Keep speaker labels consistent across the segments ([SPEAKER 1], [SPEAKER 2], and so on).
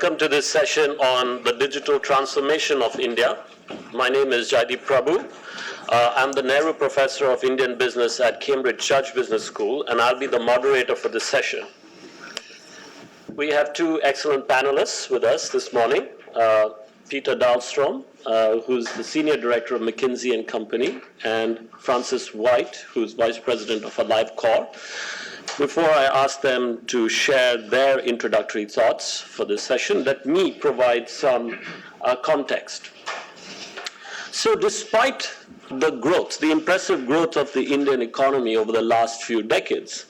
[SPEAKER 1] Welcome to this session on the digital transformation of India. My name is Jaideep Prabhu. I'm the Nehru Professor of Indian Business at Cambridge Church Business School, and I'll be the moderator for this session. We have two excellent panelists with us this morning. Peter Dahlstrom, who's the Senior Director of McKinsey and Company, and Francis White, who's Vice President of AliveCor. Before I ask them to share their introductory thoughts for this session, let me provide some context. So despite the growth, the impressive growth of the Indian economy over the last few decades,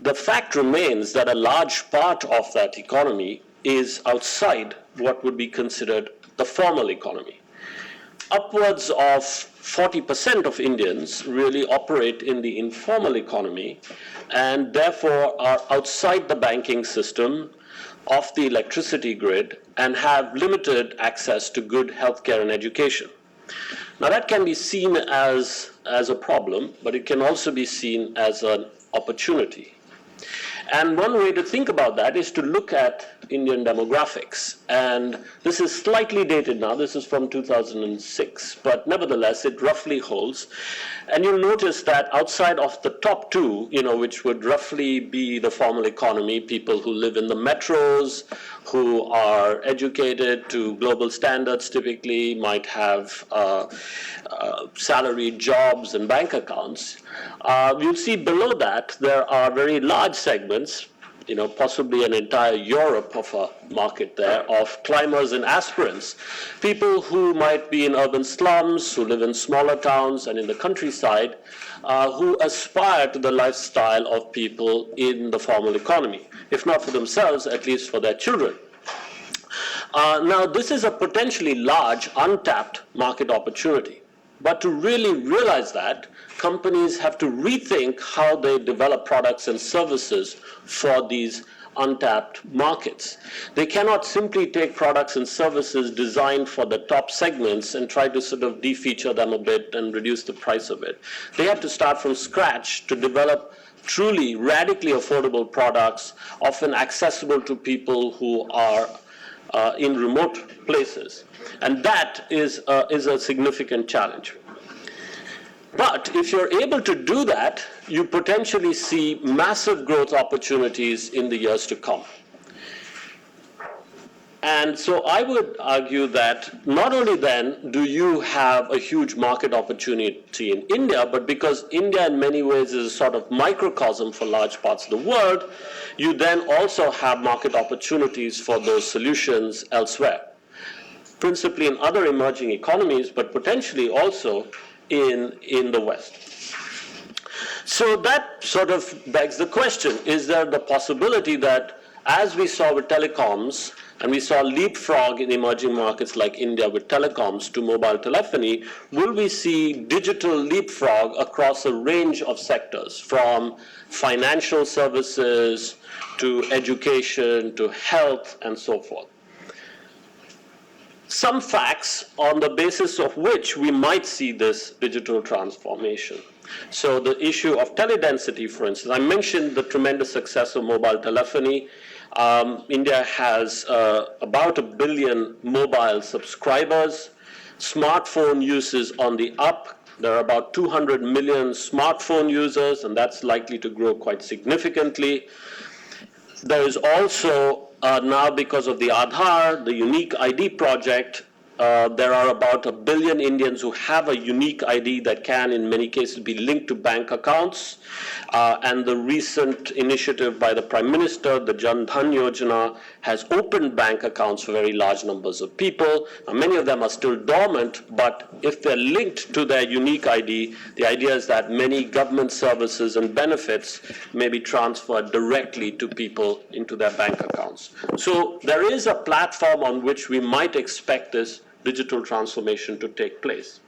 [SPEAKER 1] the fact remains that a large part of that economy is outside what would be considered the formal economy. Upwards of 40% of Indians really operate in the informal economy and therefore are outside the banking system, off the electricity grid, and have limited access to good healthcare and education. Now that can be seen as a problem, but it can also be seen as an opportunity. And one way to think about that is to look at Indian demographics. And this is slightly dated now. This is from 2006. But nevertheless, it roughly holds. And you'll notice that outside of the top two, which would roughly be the formal economy, people who live in the metros, who are educated to global standards typically, might have salaried jobs and bank accounts. You'll see below that there are very large segments, possibly an entire Europe of a market there, of climbers and aspirants, people who might be in urban slums, who live in smaller towns and in the countryside, who aspire to the lifestyle of people in the formal economy, if not for themselves, at least for their children. Now, this is a potentially large, untapped market opportunity. But to really realize that, companies have to rethink how they develop products and services for these untapped markets. They cannot simply take products and services designed for the top segments and try to sort of de-feature them a bit and reduce the price of it. They have to start from scratch to develop truly radically affordable products, often accessible to people who are in remote places. And that is a significant challenge. But if you're able to do that, you potentially see massive growth opportunities in the years to come. And so I would argue that not only then do you have a huge market opportunity in India, but because India in many ways is a sort of microcosm for large parts of the world, you then also have market opportunities for those solutions elsewhere, principally in other emerging economies, but potentially also in the West. So that sort of begs the question, is there the possibility that, as we saw with telecoms, and we saw leapfrog in emerging markets like India with telecoms to mobile telephony, will we see digital leapfrog across a range of sectors, from financial services to education to health and so forth? Some facts on the basis of which we might see this digital transformation. So the issue of teledensity, for instance, I mentioned the tremendous success of mobile telephony. India has about 1 billion mobile subscribers. Smartphone use is on the up. There are about 200 million smartphone users, and that's likely to grow quite significantly. There is also now, because of the Aadhaar, the unique ID project, there are about 1 billion Indians who have a unique ID that can, in many cases, be linked to bank accounts. And the recent initiative by the Prime Minister, the Jan Dhan Yojana, has opened bank accounts for very large numbers of people. Now, many of them are still dormant, but if they're linked to their unique ID, the idea is that many government services and benefits may be transferred directly to people into their bank accounts. So there is a platform on which we might expect this digital transformation to take place.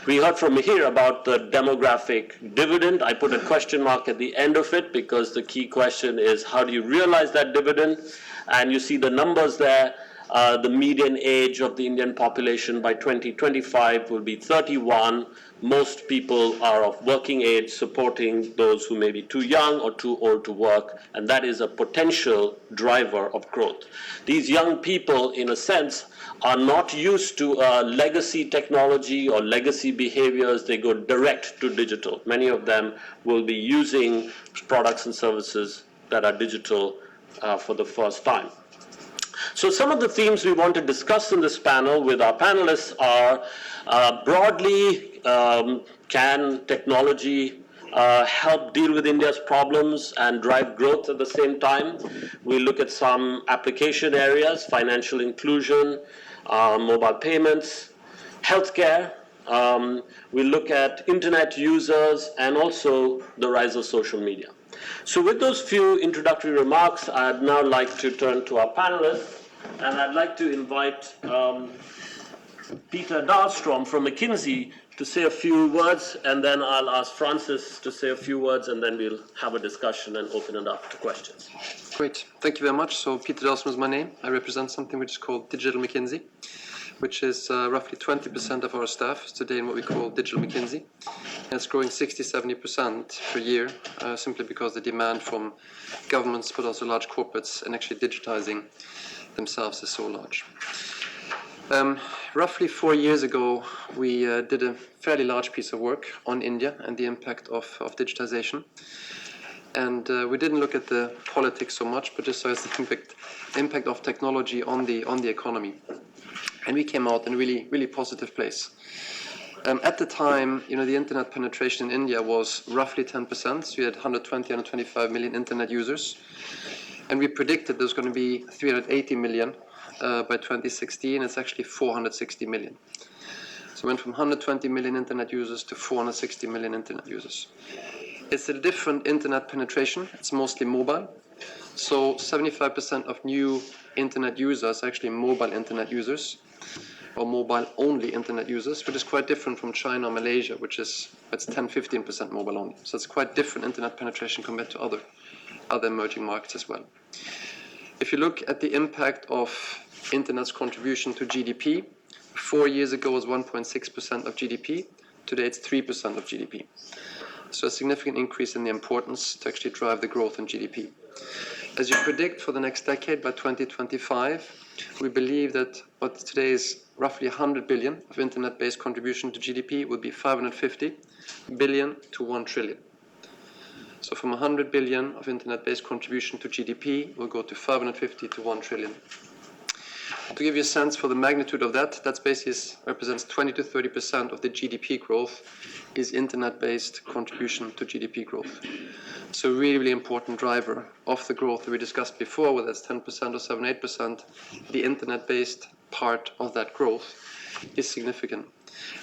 [SPEAKER 1] We heard from Mihir about the demographic dividend. I put a question mark at the end of it because the key question is, how do you realize that dividend? And you see the numbers there. The median age of the Indian population by 2025 will be 31. Most people are of working age, supporting those who may be too young or too old to work, and that is a potential driver of growth. These young people, in a sense, are not used to legacy technology or legacy behaviors. They go direct to digital. Many of them will be using products and services that are digital for the first time. So some of the themes we want to discuss in this panel with our panelists are broadly, can technology help deal with India's problems and drive growth at the same time? We look at some application areas, financial inclusion, mobile payments, healthcare. We look at internet users and also the rise of social media. So with those few introductory remarks, I'd now like to turn to our panelists, and I'd like to invite Peter Dahlstrom from McKinsey to say a few words, and then I'll ask Francis to say a few words, and then we'll have a discussion and open it up to questions.
[SPEAKER 2] Great, thank you very much. So Peter Dahlstrom is my name. I represent something which is called Digital McKinsey, which is roughly 20% of our staff is today in what we call Digital McKinsey. And it's growing 60-70% per year, simply because the demand from governments, but also large corporates, and actually digitizing themselves is so large. Roughly 4 years ago, we did a fairly large piece of work on India and the impact of digitization. And we didn't look at the politics so much, but just as the impact of technology on the economy. And we came out in a really positive place. At the time, the internet penetration in India was roughly 10%. So you had 120, 125 million internet users. And we predicted there's going to be 380 million by 2016. It's actually 460 million. So we went from 120 million internet users to 460 million internet users. It's a different internet penetration. It's mostly mobile. So 75% of new internet users are actually mobile internet users, or mobile-only internet users, which is quite different from China or Malaysia, which is 10-15% mobile only. So it's quite different internet penetration compared to other emerging markets as well. If you look at the impact of internet's contribution to GDP, 4 years ago it was 1.6% of GDP. Today it's 3% of GDP. So a significant increase in the importance to actually drive the growth in GDP. As you predict for the next decade, by 2025, we believe that what today is roughly 100 billion of internet-based contribution to GDP will be 550 billion to 1 trillion. So from 100 billion of internet-based contribution to GDP, we'll go to 550 to 1 trillion. To give you a sense for the magnitude of that, basically represents 20 to 30% of the GDP growth is internet-based contribution to GDP growth. So really important driver of the growth that we discussed before, whether it's 10% or 7-8%, the internet-based part of that growth is significant,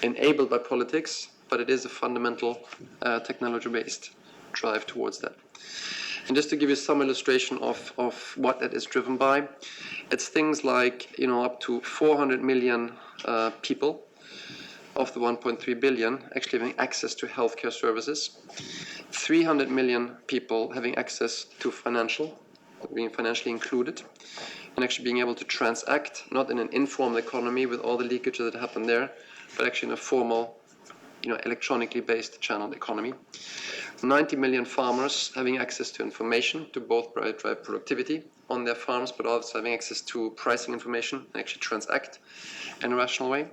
[SPEAKER 2] enabled by politics, but it is a fundamental technology-based drive towards that. And just to give you some illustration of what that is driven by, it's things like, up to 400 million people of the 1.3 billion actually having access to healthcare services, 300 million people having access to being financially included, and actually being able to transact, not in an informal economy with all the leakages that happen there, but actually in a formal, electronically based channel economy. 90 million farmers having access to information to both drive productivity on their farms, but also having access to pricing information and actually transact in a rational way.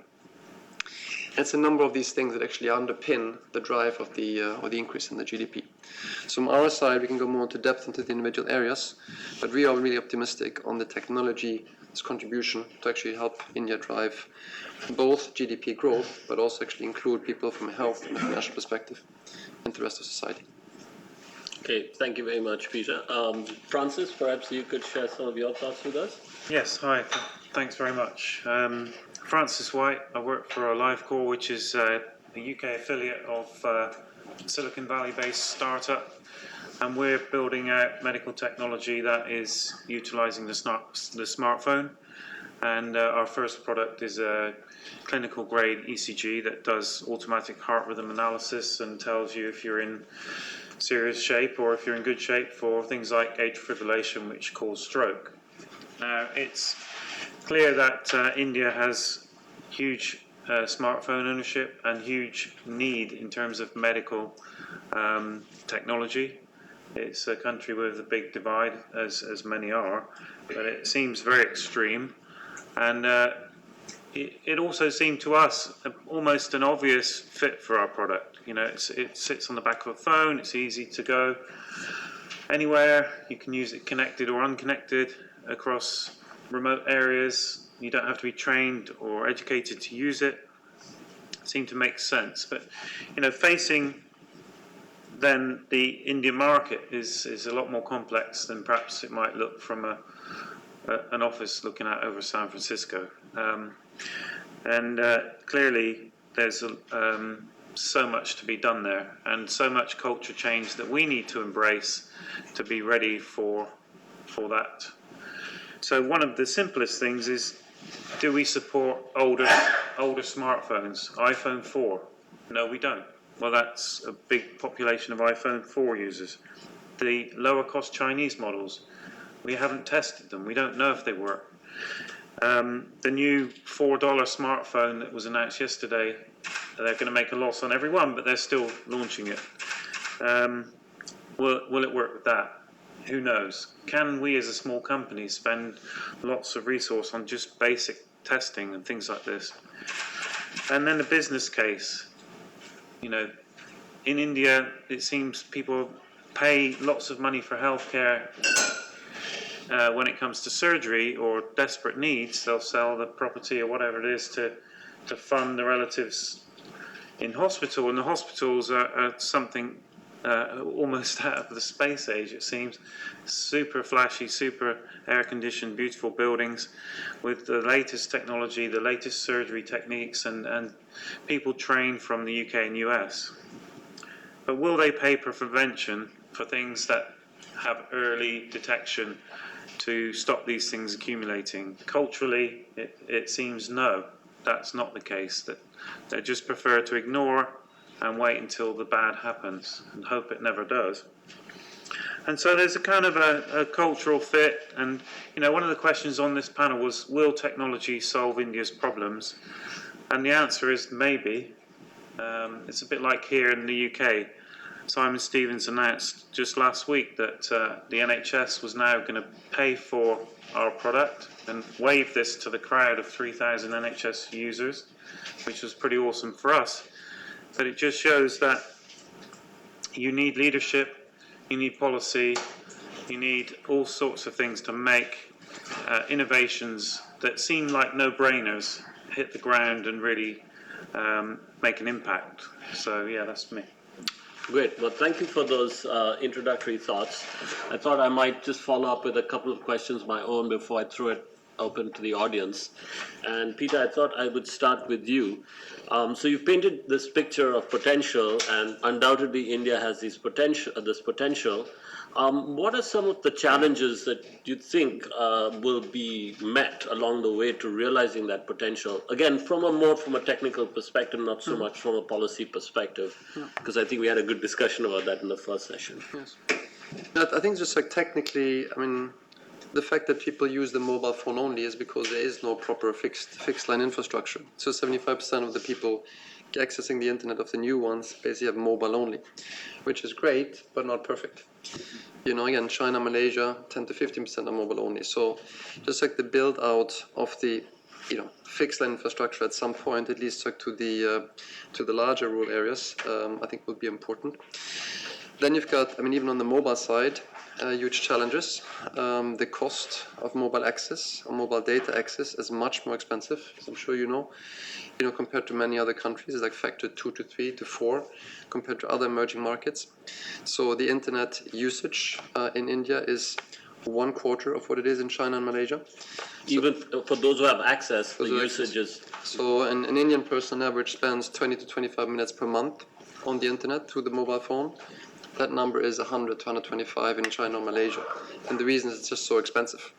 [SPEAKER 2] It's a number of these things that actually underpin the drive of the increase in the GDP. So from our side, we can go more into depth into the individual areas, but we are really optimistic on the technology's contribution to actually help India drive both GDP growth, but also actually include people from a health and a financial perspective into the rest of society.
[SPEAKER 1] Okay, thank you very much, Peter. Francis, perhaps you could share some of your thoughts with us?
[SPEAKER 3] Yes, hi, thanks very much. Francis White, I work for AliveCor, which is a UK affiliate of Silicon Valley-based startup, and we're building out medical technology that is utilising the smartphone. And our first product is a clinical grade ECG that does automatic heart rhythm analysis and tells you if you're in serious shape or if you're in good shape for things like atrial fibrillation, which cause stroke. Now, it's clear that India has huge smartphone ownership and huge need in terms of medical technology. It's a country with a big divide, as many are, but it seems very extreme. And it also seemed to us almost an obvious fit for our product. You know, it sits on the back of a phone, it's easy to go anywhere, you can use it connected or unconnected across remote areas. You don't have to be trained or educated to use it. It seemed to make sense. But, you know, facing then the Indian market is a lot more complex than perhaps it might look from an office looking out over San Francisco. Clearly there's so much to be done there, and so much culture change that we need to embrace to be ready for that. So one of the simplest things is, do we support older smartphones? iPhone 4? No, we don't. Well, that's a big population of iPhone 4 users. The lower cost Chinese models, we haven't tested them. We don't know if they work. The new $4 smartphone that was announced yesterday, they're going to make a loss on everyone, but they're still launching it. Will it work with that? Who knows? Can we as a small company spend lots of resource on just basic testing and things like this? And then the business case. You know, in India, it seems people pay lots of money for healthcare. When it comes to surgery or desperate needs, they'll sell the property or whatever it is to fund the relatives in hospital. And the hospitals are something almost out of the space age, it seems. Super flashy, super air-conditioned, beautiful buildings with the latest technology, the latest surgery techniques, and people trained from the UK and US. But will they pay for prevention for things that have early detection to stop these things accumulating? Culturally, it seems no, that's not the case. That they just prefer to ignore and wait until the bad happens and hope it never does. And so there's a kind of a cultural fit. And, you know, one of the questions on this panel was, will technology solve India's problems? And the answer is maybe. It's a bit like here in the UK. Simon Stevens announced just last week that the NHS was now going to pay for our product and wave this to the crowd of 3,000 NHS users, which was pretty awesome for us. But it just shows that you need leadership, you need policy, you need all sorts of things to make innovations that seem like no-brainers hit the ground and really make an impact. So yeah, that's me.
[SPEAKER 1] Great. Well, thank you for those introductory thoughts. I thought I might just follow up with a couple of questions of my own before I throw it open to the audience. And Peter, I thought I would start with you. So you've painted this picture of potential, and undoubtedly India has this potential. What are some of the challenges that you think will be met along the way to realizing that potential? Again, from a technical perspective, not so much from a policy perspective, because I think we had a good discussion about that in the first session.
[SPEAKER 2] Yes. I think just like technically, I mean, the fact that people use the mobile phone only is because there is no proper fixed line infrastructure. So 75% of the people accessing the internet of the new ones basically have mobile only, which is great, but not perfect. You know, again, China, Malaysia, 10 to 15% are mobile only. So just like the build out of the, you know, fixed line infrastructure at some point, at least like to the larger rural areas, I think will be important. Then you've got, I mean, even on the mobile side, huge challenges. The cost of mobile access or mobile data access is much more expensive, as I'm sure you know. You know, compared to many other countries, it's like factor 2 to 3 to 4 compared to other emerging markets. So the internet usage in India is 1/4 of what it is in China and Malaysia.
[SPEAKER 1] Even for those who have access, the usage is...
[SPEAKER 2] So an Indian person on average spends 20 to 25 minutes per month on the internet through the mobile phone. That number is 100 to 125 in China or Malaysia. And the reason is it's just so expensive.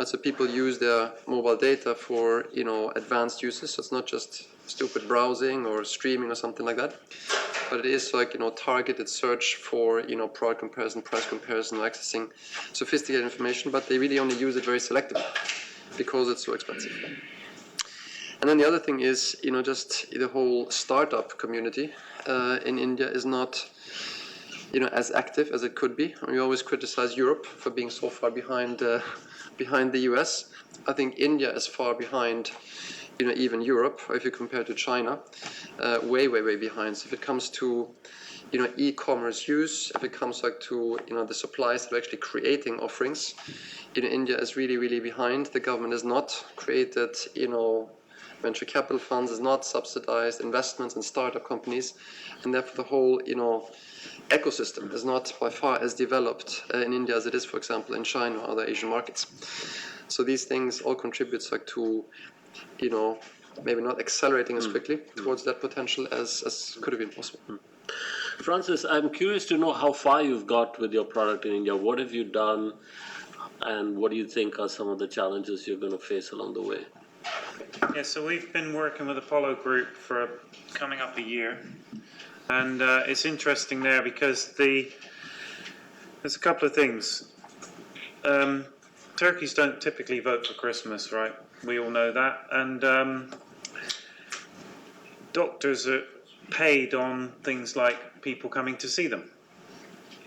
[SPEAKER 2] So people use their mobile data for, you know, advanced uses. So it's not just stupid browsing or streaming or something like that. But it is like, you know, targeted search for, you know, product comparison, price comparison, accessing sophisticated information, but they really only use it very selectively. because it's so expensive. And then the other thing is, just the whole startup community in India is not, as active as it could be. We always criticize Europe for being so far behind the US. I think India is far behind, even Europe, or if you compare to China, way behind. So if it comes to, e-commerce use, if it comes to, the suppliers that are actually creating offerings, India is really behind. The government has not created, venture capital funds, has not subsidized investments in startup companies, and therefore the whole, ecosystem is not by far as developed in India as it is, for example, in China or other Asian markets. So these things all contribute to, maybe not accelerating as quickly towards that potential as could have been possible.
[SPEAKER 1] Francis, I'm curious to know how far you've got with your product in India. What have you done, and what do you think are some of the challenges you're going to face along the way?
[SPEAKER 3] Yeah, so we've been working with Apollo Group for coming up a year, and it's interesting there because there's a couple of things. Turkeys don't typically vote for Christmas, right? We all know that, and doctors are paid on things like people coming to see them.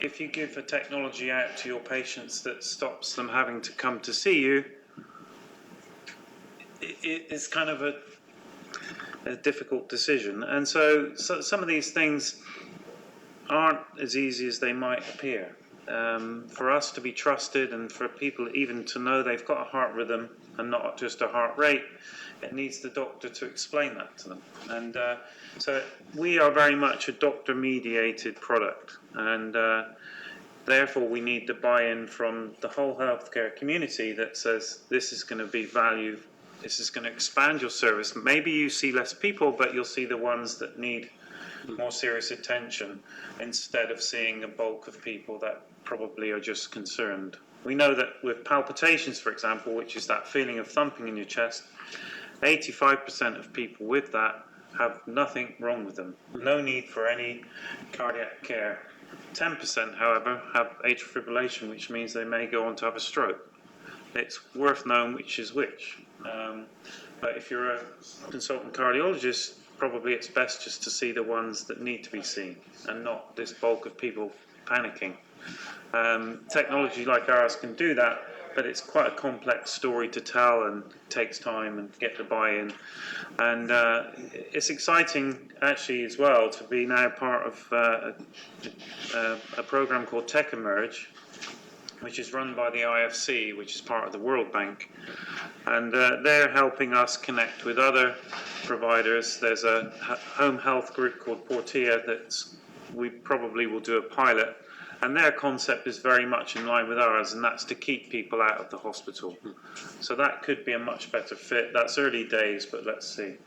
[SPEAKER 3] If you give a technology out to your patients that stops them having to come to see you, it's kind of a difficult decision. And so some of these things aren't as easy as they might appear. For us to be trusted and for people even to know they've got a heart rhythm and not just a heart rate, it needs the doctor to explain that to them. And so we are very much a doctor-mediated product, and therefore we need the buy-in from the whole healthcare community that says this is going to be value, this is going to expand your service. Maybe you see less people, but you'll see the ones that need more serious attention instead of seeing a bulk of people that probably are just concerned. We know that with palpitations, for example, which is that feeling of thumping in your chest, 85% of people with that have nothing wrong with them. No need for any cardiac care. 10%, however, have atrial fibrillation, which means they may go on to have a stroke. It's worth knowing which is which. But if you're a consultant cardiologist, probably it's best just to see the ones that need to be seen and not this bulk of people panicking. Technology like ours can do that, but it's quite a complex story to tell and takes time and get the buy-in. And it's exciting actually as well to be now part of a program called Tech Emerge, which is run by the IFC, which is part of the World Bank. And they're helping us connect with other providers. There's a home health group called Portia that we probably will do a pilot. And their concept is very much in line with ours, and that's to keep people out of the hospital. So that could be a much better fit. That's early days, but let's see.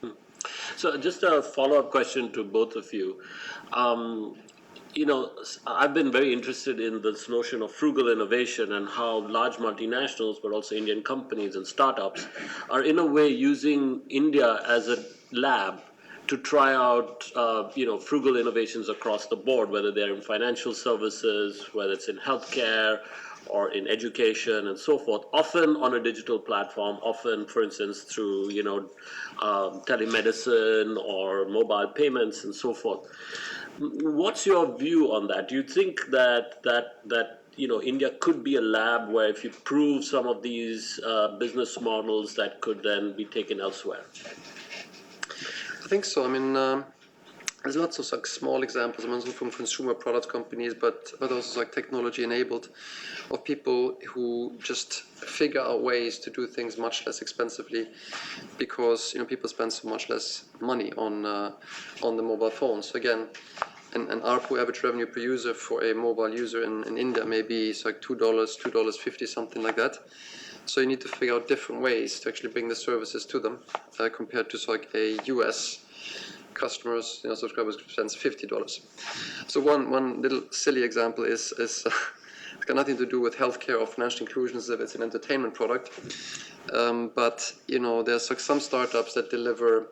[SPEAKER 1] So just a follow-up question to both of you. I've been very interested in this notion of frugal innovation and how large multinationals, but also Indian companies and startups, are in a way using India as a lab to try out, frugal innovations across the board, whether they're in financial services, whether it's in healthcare or in education and so forth, often on a digital platform, often, for instance, through, telemedicine or mobile payments and so forth. What's your view on that? Do you think that India could be a lab where if you prove some of these business models that could then be taken elsewhere?
[SPEAKER 2] I think so. I mean, there's lots of small examples, also from consumer product companies, but also technology enabled, of people who just figure out ways to do things much less expensively, because people spend so much less money on the mobile phone. So again, an ARPU, average revenue per user, for a mobile user in India maybe it's $2, $2.50, something like that. So you need to figure out different ways to actually bring the services to them, compared to a US customers, subscribers spends $50. So one little silly example is it's got nothing to do with healthcare or financial inclusion, as if it's an entertainment product. But there's some startups that deliver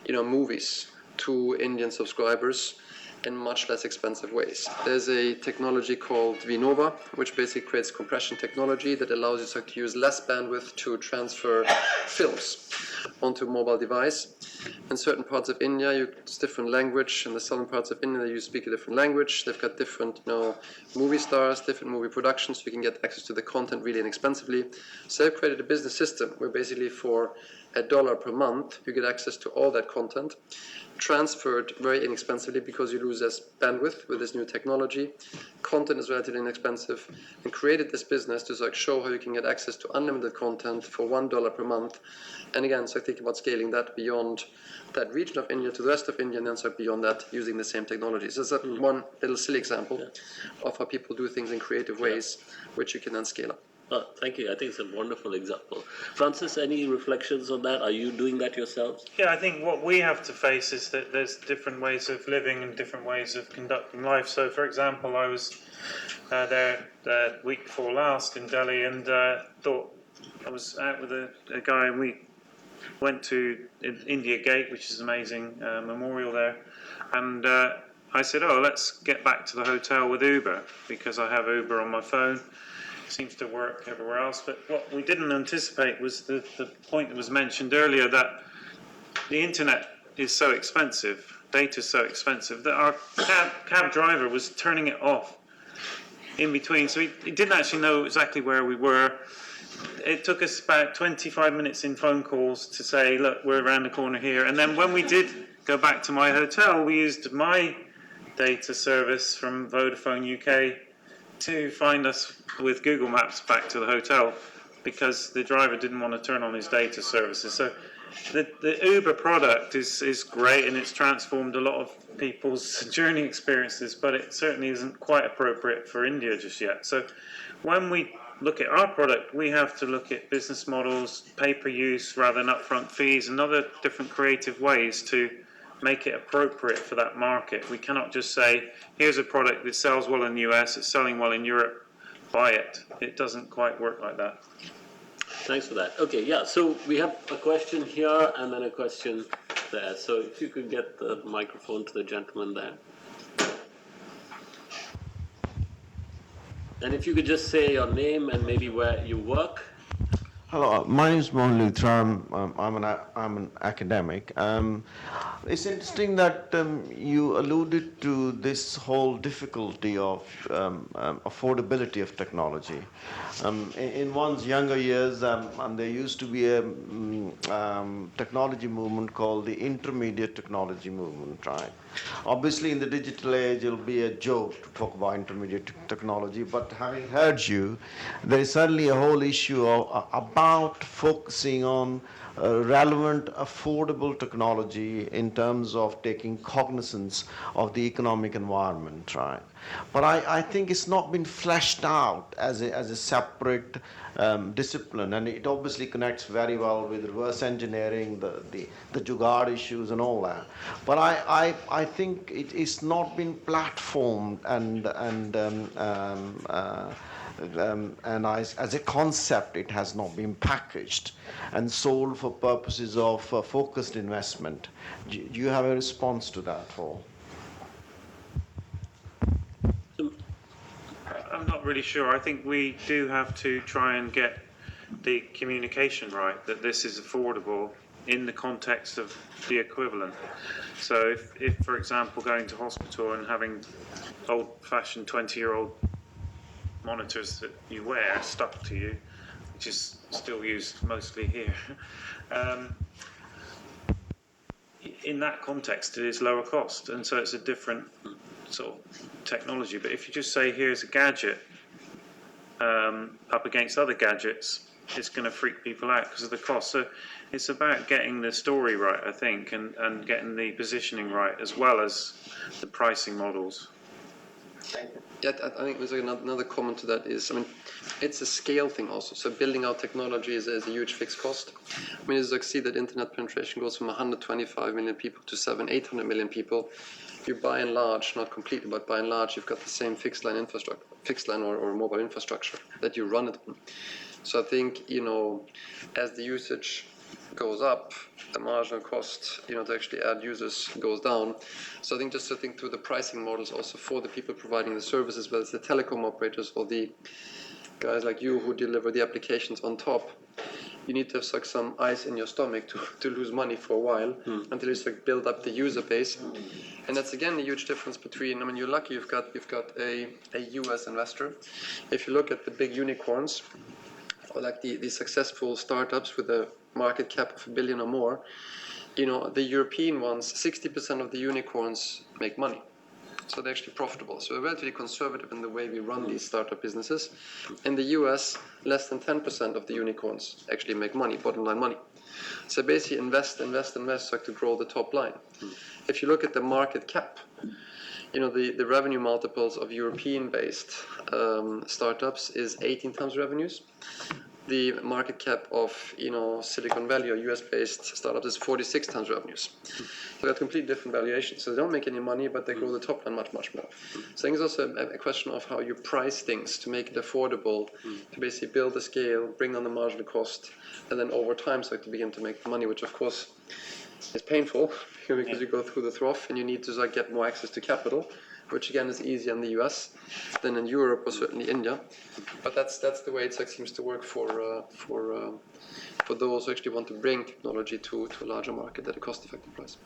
[SPEAKER 2] movies to Indian subscribers in much less expensive ways. There's a technology called Vinova, which basically creates compression technology that allows you to use less bandwidth to transfer films onto a mobile device. In certain parts of India, it's different language. In the southern parts of India, you speak a different language. They've got different, movie stars, different movie productions, so you can get access to the content really inexpensively. So they've created a business system where basically for $1 per month, you get access to all that content, transferred very inexpensively because you lose less bandwidth with this new technology. Content is relatively inexpensive, and created this business to show how you can get access to unlimited content for $1 per month. And again, so think about scaling that beyond that region of India to the rest of India, and then beyond that using the same technology. So that's one little silly example of how people do things in creative ways, which you can then scale up.
[SPEAKER 1] Thank you. I think it's a wonderful example. Francis, any reflections on that? Are you doing that yourselves?
[SPEAKER 3] Yeah, I think what we have to face is that there's different ways of living and different ways of conducting life. So, for example, I was there the week before last in Delhi, and thought I was out with a guy, and we went to India Gate, which is an amazing memorial there, and I said, let's get back to the hotel with Uber, because I have Uber on my phone. Seems to work everywhere else. But what we didn't anticipate was the point that was mentioned earlier, that the internet is so expensive, data is so expensive, that our cab driver was turning it off in between. So he didn't actually know exactly where we were. It took us about 25 minutes in phone calls to say, look, we're around the corner here. And then when we did go back to my hotel, we used my data service from Vodafone UK to find us with Google Maps back to the hotel, because the driver didn't want to turn on his data services. So the Uber product is great, and it's transformed a lot of people's journey experiences, but it certainly isn't quite appropriate for India just yet. So when we look at our product, we have to look at business models, pay-per-use rather than upfront fees, and other different creative ways to make it appropriate for that market. We cannot just say, here's a product that sells well in the US, it's selling well in Europe, buy it. It doesn't quite work like that.
[SPEAKER 1] Thanks for that. Okay, yeah, so we have a question here and then a question there. So if you could get the microphone to the gentleman there. And if you could just say your name and maybe where you work.
[SPEAKER 4] Hello, my name is Mohan Luthra. I'm an academic. It's interesting that you alluded to this whole difficulty of affordability of technology. In one's younger years, there used to be a technology movement called the intermediate technology movement, right? Obviously, in the digital age, it'll be a joke to talk about intermediate technology, but having heard you, there is certainly a whole issue about focusing on relevant, affordable technology in terms of taking cognizance of the economic environment, right? But I think it's not been fleshed out as a separate discipline, and it obviously connects very well with reverse engineering, the Jugaad issues and all that. But I think it's not been platformed and as a concept, it has not been packaged and sold for purposes of focused investment. Do you have a response to that, Paul?
[SPEAKER 3] I'm not really sure. I think we do have to try and get the communication right, that this is affordable in the context of the equivalent. So if for example, going to hospital and having old-fashioned 20-year-old monitors that you wear stuck to you, which is still used mostly here, in that context it is lower cost, and so it's a different sort of technology. But if you just say, here's a gadget up against other gadgets, it's going to freak people out because of the cost. So it's about getting the story right, I think, and getting the positioning right, as well as the pricing models.
[SPEAKER 2] Yeah, I think there's another comment to that is, it's a scale thing also. So building out technology is a huge fixed cost. As you see that internet penetration goes from 125 million people to 800 million people, you by and large, not completely, but by and large, you've got the same fixed line or mobile infrastructure that you run it on. So I think, as the usage goes up, the marginal cost, to actually add users goes down. So I think just to think through the pricing models also for the people providing the services, whether it's the telecom operators or the guys like you who deliver the applications on top, you need to have like some ice in your stomach to lose money for a while until you build up the user base. And that's again a huge difference between, you're lucky you've got a US investor. If you look at the big unicorns, or like the successful startups with a market cap of $1 billion or more, the European ones, 60% of the unicorns make money. So they're actually profitable. So we're relatively conservative in the way we run these startup businesses. In the US, less than 10% of the unicorns actually make money, bottom line money. So basically invest to grow the top line. If you look at the market cap, the revenue multiples of European-based startups is 18 times revenues. The market cap of Silicon Valley or US-based startups is 46 times revenues. So they're completely different valuations. So they don't make any money, but they grow the top line much, much more. So I think it's also a question of how you price things to make it affordable, to basically build the scale, bring down the marginal cost, and then over time to begin to make money, which of course is painful because you go through the trough and you need to get more access to capital, which again is easier in the US than in Europe or certainly India. But that's the way it seems to work for those who actually want to bring technology to a larger market at a cost-effective price.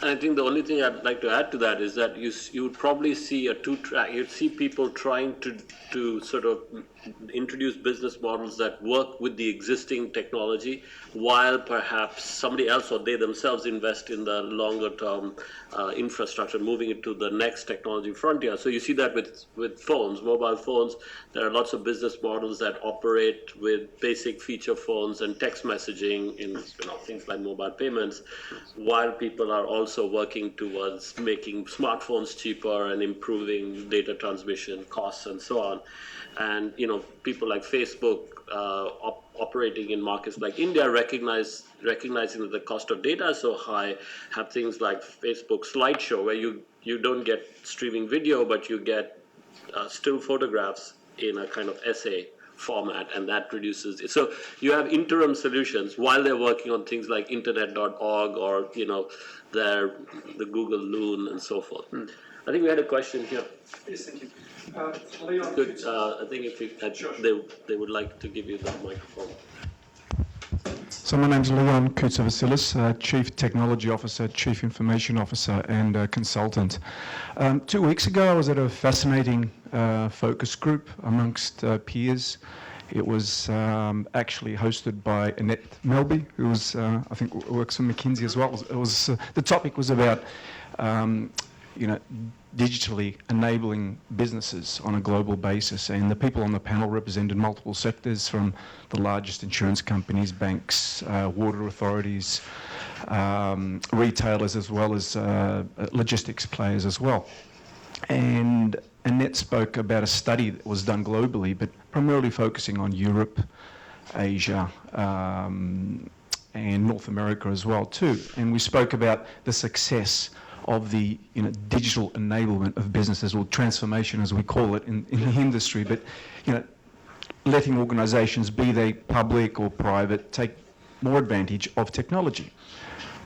[SPEAKER 1] And I think the only thing I'd like to add to that is that you would probably see a two-track. You'd see people trying to sort of introduce business models that work with the existing technology, while perhaps somebody else or they themselves invest in the longer-term infrastructure, moving it to the next technology frontier. So you see that with phones, mobile phones. There are lots of business models that operate with basic feature phones and text messaging in things like mobile payments, while people are also working towards making smartphones cheaper and improving data transmission costs and so on. And people like Facebook operating in markets like India recognizing that the cost of data is so high, have things like Facebook Slideshow, where you don't get streaming video, but you get still photographs in a kind of essay format, and that reduces it. So you have interim solutions while they're working on things like internet.org or the Google Loon and so forth. I think we had a question here.
[SPEAKER 5] Yes, thank you. Leon,
[SPEAKER 1] Good. I think they would like to give you the microphone.
[SPEAKER 5] So my name's Leon Kutsavasilis, Chief Technology Officer, Chief Information Officer, and consultant. 2 weeks ago, I was at a fascinating focus group amongst peers. It was actually hosted by Annette Melby, who was, I think, works for McKinsey as well. The topic was about, digitally enabling businesses on a global basis, and the people on the panel represented multiple sectors, from the largest insurance companies, banks, water authorities, retailers, as well as logistics players as well. And Annette spoke about a study that was done globally, but primarily focusing on Europe, Asia, and North America as well too. And we spoke about the success of the digital enablement of businesses, or transformation as we call it in the industry, but letting organizations, be they public or private, take more advantage of technology,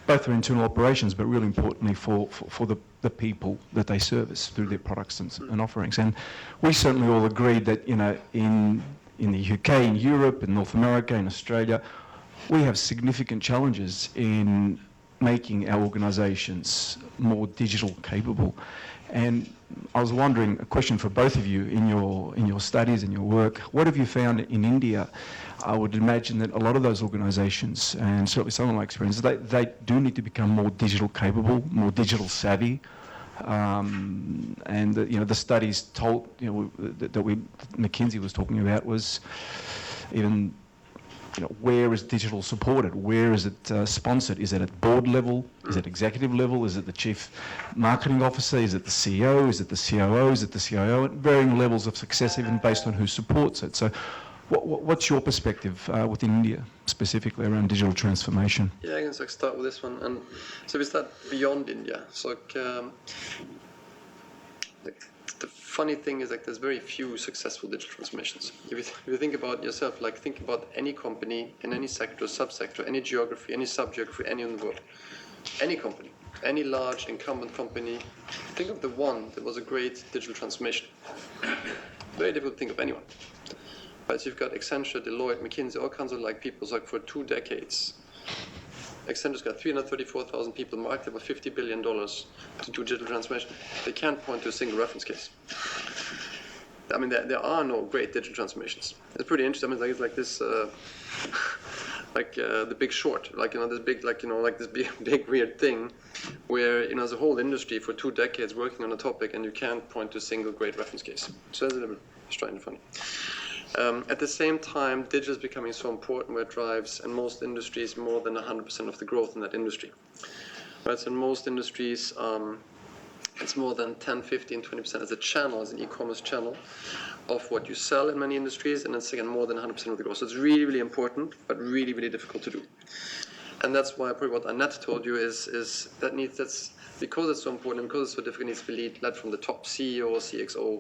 [SPEAKER 5] both for internal operations, but really importantly for the people that they service through their products and offerings. And we certainly all agreed that in the UK, in Europe, in North America, in Australia, we have significant challenges in making our organizations more digital capable. And I was wondering, a question for both of you, in your studies and your work, what have you found in India? I would imagine that a lot of those organizations, and certainly some of my experience, they do need to become more digital capable, more digital savvy. And the studies told that McKinsey was talking about was even where is digital supported? Where is it sponsored? Is it at board level? Is it executive level? Is it the chief marketing officer? Is it the CEO? Is it the COO? Is it the CIO? At varying levels of success, even based on who supports it. So what's your perspective within India, specifically around digital transformation?
[SPEAKER 2] Yeah, I can start with this one. And so we start beyond India. So the funny thing is like there's very few successful digital transformations. If you think about yourself, like think about any company in any sector, subsector, any geography, any subgeography, any in the world, any company, any large incumbent company, think of the one that was a great digital transformation. Very difficult to think of anyone. Right, so you've got Accenture, Deloitte, McKinsey, all kinds of like people. So like for 2 decades, Accenture's got 334,000 people, market about $50 billion to do digital transformation. They can't point to a single reference case. I mean, there are no great digital transformations. It's pretty interesting. I mean, it's like this, The Big Short, like, this big, like this big weird thing where, there's a whole industry for 2 decades working on a topic and you can't point to a single great reference case. So it's a little bit strange and funny. At the same time, digital is becoming so important where it drives, in most industries, more than 100% of the growth in that industry. Right, so in most industries, it's more than 10, 15, 20% as a channel, as an e-commerce channel of what you sell in many industries, and it's again more than 100% of the growth. So it's really, really important, but really, really difficult to do. And that's why probably what Annette told you is that's because it's so important, because it's so difficult, it needs to be led from the top CEO or CXO.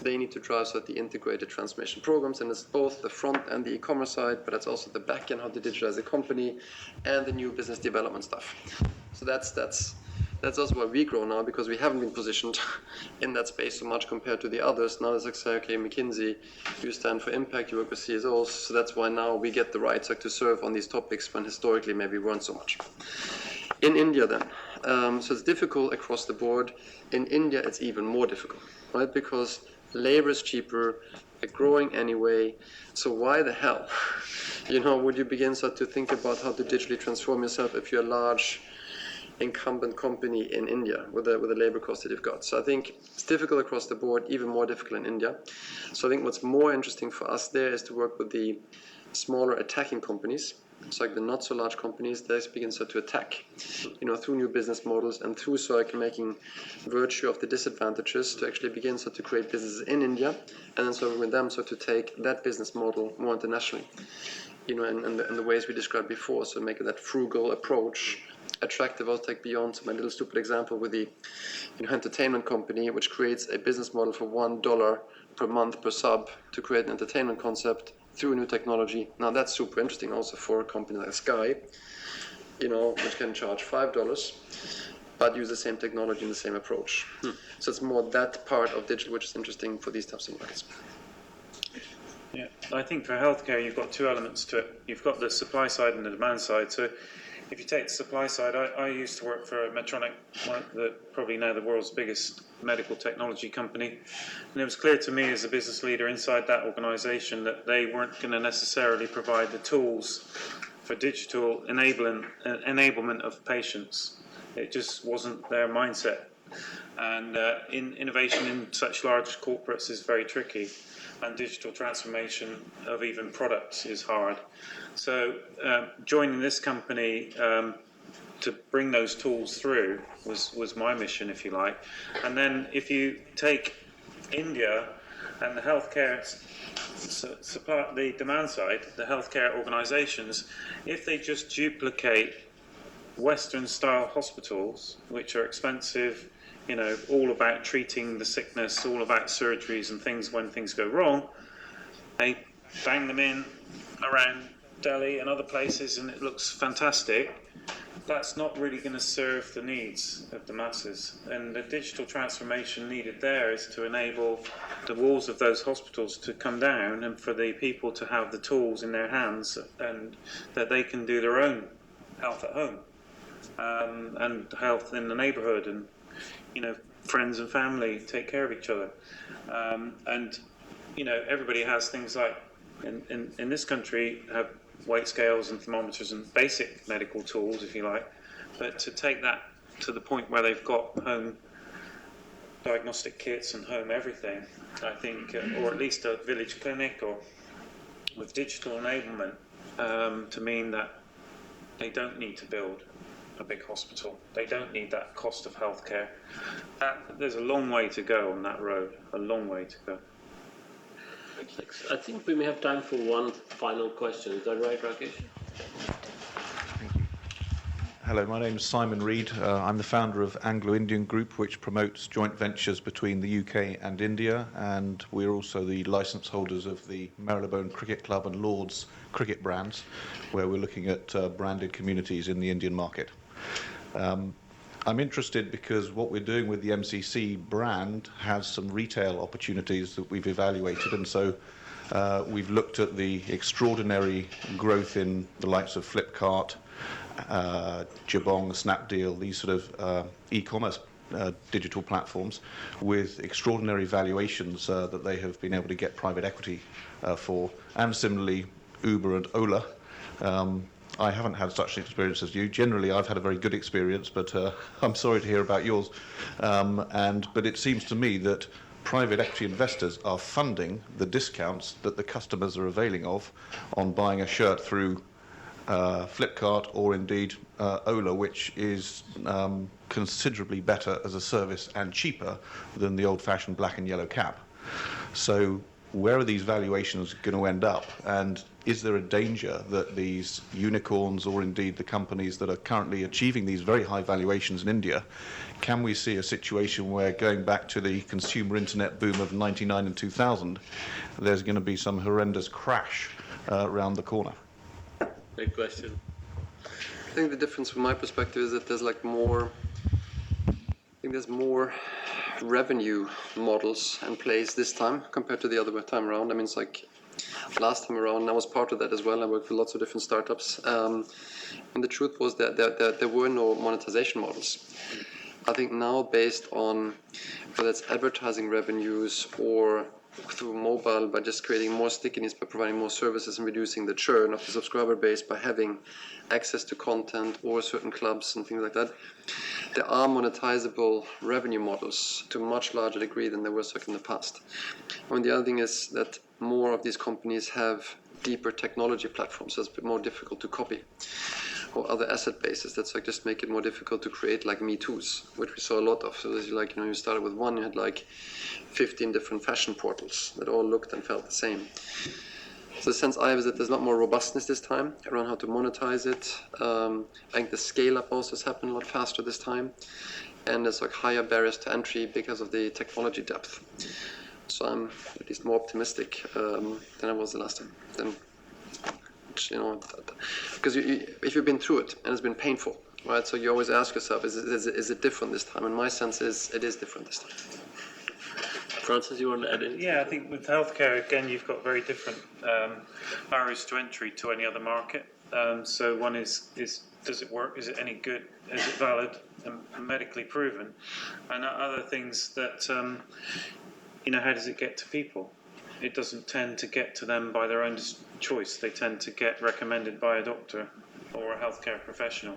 [SPEAKER 2] They need to drive the integrated transformation programs, and it's both the front and the e-commerce side, but it's also the back end, how to digitalize the company, and the new business development stuff. So that's also why we grow now, because we haven't been positioned in that space so much compared to the others. Now it's like, say, okay, McKinsey, you stand for impact, you work with CSOs, so that's why now we get the right to serve on these topics when historically maybe we weren't so much. In India then, so it's difficult across the board. In India it's even more difficult, right? Because labor is cheaper, they're growing anyway, so why the hell, would you begin to think about how to digitally transform yourself if you're a large incumbent company in India with the labor cost that you've got? So I think it's difficult across the board, even more difficult in India. So I think what's more interesting for us there is to work with the smaller attacking companies. So like the not so large companies, they begin to attack, through new business models and through making virtue of the disadvantages to actually begin to create businesses in India, and then with them to take that business model more internationally, in the ways we described before. So make that frugal approach attractive. I'll take beyond my little stupid example with the entertainment company, which creates a business model for $1 per month per sub to create an entertainment concept through a new technology. Now that's super interesting also for a company like Sky, which can charge $5, but use the same technology and the same approach. So it's more that part of digital which is interesting for these types of markets.
[SPEAKER 3] Yeah, I think for healthcare you've got 2 elements to it. You've got the supply side and the demand side. So if you take the supply side, I used to work for Medtronic, probably now the world's biggest medical technology company, and it was clear to me as a business leader inside that organisation that they weren't going to necessarily provide the tools for digital enablement of patients. It just wasn't their mindset, and innovation in such large corporates is very tricky, and digital transformation of even products is hard. So joining this company to bring those tools through was my mission, if you like. And then if you take India and the healthcare supply, the demand side, the healthcare organizations, if they just duplicate Western style hospitals, which are expensive, all about treating the sickness, all about surgeries and things when things go wrong, they bang them in around Delhi and other places and it looks fantastic. That's not really going to serve the needs of the masses. And the digital transformation needed there is to enable the walls of those hospitals to come down and for the people to have the tools in their hands and that they can do their own health at home and health in the neighborhood, and friends and family take care of each other. And everybody has things like in this country have weight scales and thermometers and basic medical tools, if you like, but to take that to the point where they've got home diagnostic kits and home everything, I think, or at least a village clinic or with digital enablement, to mean that they don't need to build a big hospital. They don't need that cost of healthcare. There's a long way to go on that road, a long way to go.
[SPEAKER 1] I think we may have time for one final question. Is that right, Rakesh?
[SPEAKER 4] Thank you.
[SPEAKER 6] Hello, my name is Simon Reed. I'm the founder of Anglo-Indian Group, which promotes joint ventures between the UK and India, and we're also the license holders of the Marylebone Cricket Club and Lords cricket brands, where we're looking at branded communities in the Indian market. I'm interested because what we're doing with the MCC brand has some retail opportunities that we've evaluated, and so we've looked at the extraordinary growth in the likes of Flipkart, Jabong, Snapdeal, these sort of e-commerce digital platforms with extraordinary valuations that they have been able to get private equity for, and similarly Uber and Ola. I haven't had such an experience as you. Generally, I've had a very good experience, but I'm sorry to hear about yours. But it seems to me that private equity investors are funding the discounts that the customers are availing of on buying a shirt through Flipkart or indeed Ola, which is considerably better as a service and cheaper than the old-fashioned black and yellow cap. So where are these valuations going to end up? And is there a danger that these unicorns, or indeed the companies that are currently achieving these very high valuations in India, can we see a situation where, going back to the consumer internet boom of '99 and 2000, there's going to be some horrendous crash around the corner?
[SPEAKER 1] Great question.
[SPEAKER 2] I think the difference from my perspective is that there's more revenue models in place this time compared to the other time around. I mean, it's like last time around, I was part of that as well. I worked with lots of different startups. And the truth was that there were no monetization models. I think now, based on whether it's advertising revenues or through mobile, by just creating more stickiness by providing more services and reducing the churn of the subscriber base by having access to content or certain clubs and things like that, there are monetizable revenue models to a much larger degree than there was in the past. And the other thing is that more of these companies have deeper technology platforms, so it's a bit more difficult to copy, or other asset bases that's like just make it more difficult to create like Me Too's, which we saw a lot of. So there's like, you started with one, you had like 15 different fashion portals that all looked and felt the same. So the sense I have is that there's a lot more robustness this time around how to monetize it. I think the scale up also has happened a lot faster this time, and there's like higher barriers to entry because of the technology depth. So I'm at least more optimistic than I was the last time. Because if you've been through it and it's been painful, right? So you always ask yourself, is it different this time? And my sense is it is different this time.
[SPEAKER 1] Francis, you want to add anything?
[SPEAKER 3] Yeah, I think with healthcare, again, you've got very different barriers to entry to any other market. So one is does it work? Is it any good? Is it valid and medically proven? And other things that, how does it get to people? It doesn't tend to get to them by their own choice. They tend to get recommended by a doctor or a healthcare professional.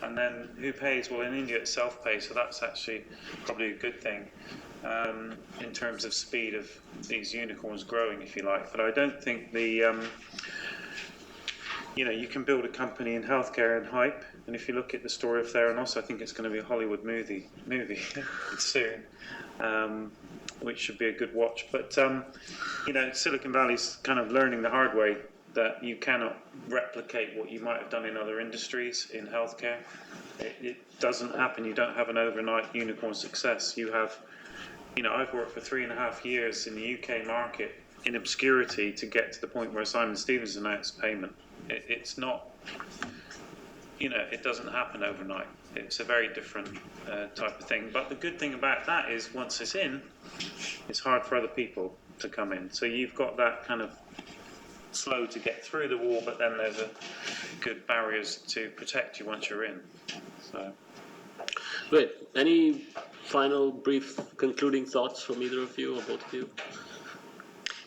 [SPEAKER 3] And then who pays? Well, in India it's self-pay, so that's actually probably a good thing in terms of speed of these unicorns growing, if you like. But I don't think you can build a company in healthcare and hype. And if you look at the story of Theranos, I think it's going to be a Hollywood movie soon. Which should be a good watch. But, Silicon Valley's kind of learning the hard way that you cannot replicate what you might have done in other industries in healthcare. It doesn't happen. You don't have an overnight unicorn success. You have, I've worked for 3.5 years in the UK market in obscurity to get to the point where Simon Stevens announced payment. It's not, it doesn't happen overnight. It's a very different type of thing. But the good thing about that is once it's in, it's hard for other people to come in. So you've got that kind of slow to get through the wall, but then there's a good barriers to protect you once you're in. So.
[SPEAKER 1] Great. Any final brief concluding thoughts from either of you or both of you?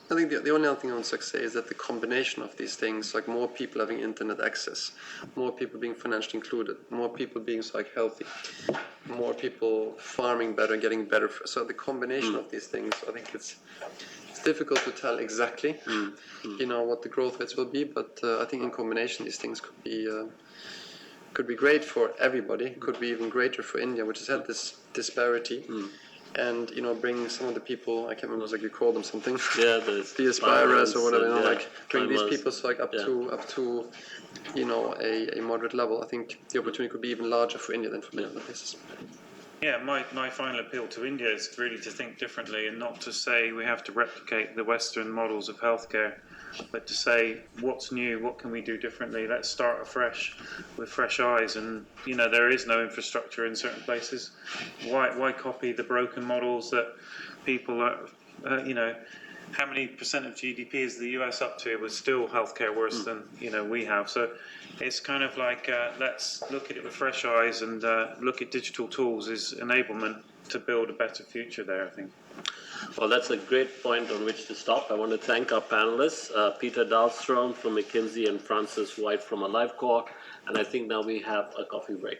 [SPEAKER 2] I think the only other thing I would say is that the combination of these things, like more people having internet access, more people being financially included, more people being healthy, more people farming better, getting better. So the combination of these things, I think it's difficult to tell exactly, what the growth rates will be. But I think in combination, these things could be great for everybody. Could be even greater for India, which has had this disparity. and bring some of the people, I can't remember, like you call them something.
[SPEAKER 1] Yeah,
[SPEAKER 2] The aspirers or whatever,
[SPEAKER 1] yeah,
[SPEAKER 2] like bring these
[SPEAKER 1] climbers.
[SPEAKER 2] people so like up to a moderate level. I think the opportunity could be even larger for India than for many other places.
[SPEAKER 3] Yeah, my final appeal to India is really to think differently and not to say we have to replicate the Western models of healthcare, but to say what's new, what can we do differently? Let's start afresh with fresh eyes. And there is no infrastructure in certain places. Why copy the broken models that people are? How many percent of GDP is the US up to with still healthcare worse than we have? So it's kind of like let's look at it with fresh eyes and look at digital tools as enablement to build a better future there, I think.
[SPEAKER 1] Well, that's a great point on which to stop. I want to thank our panelists, Peter Dahlstrom from McKinsey and Francis White from AliveCor. And I think now we have a coffee break.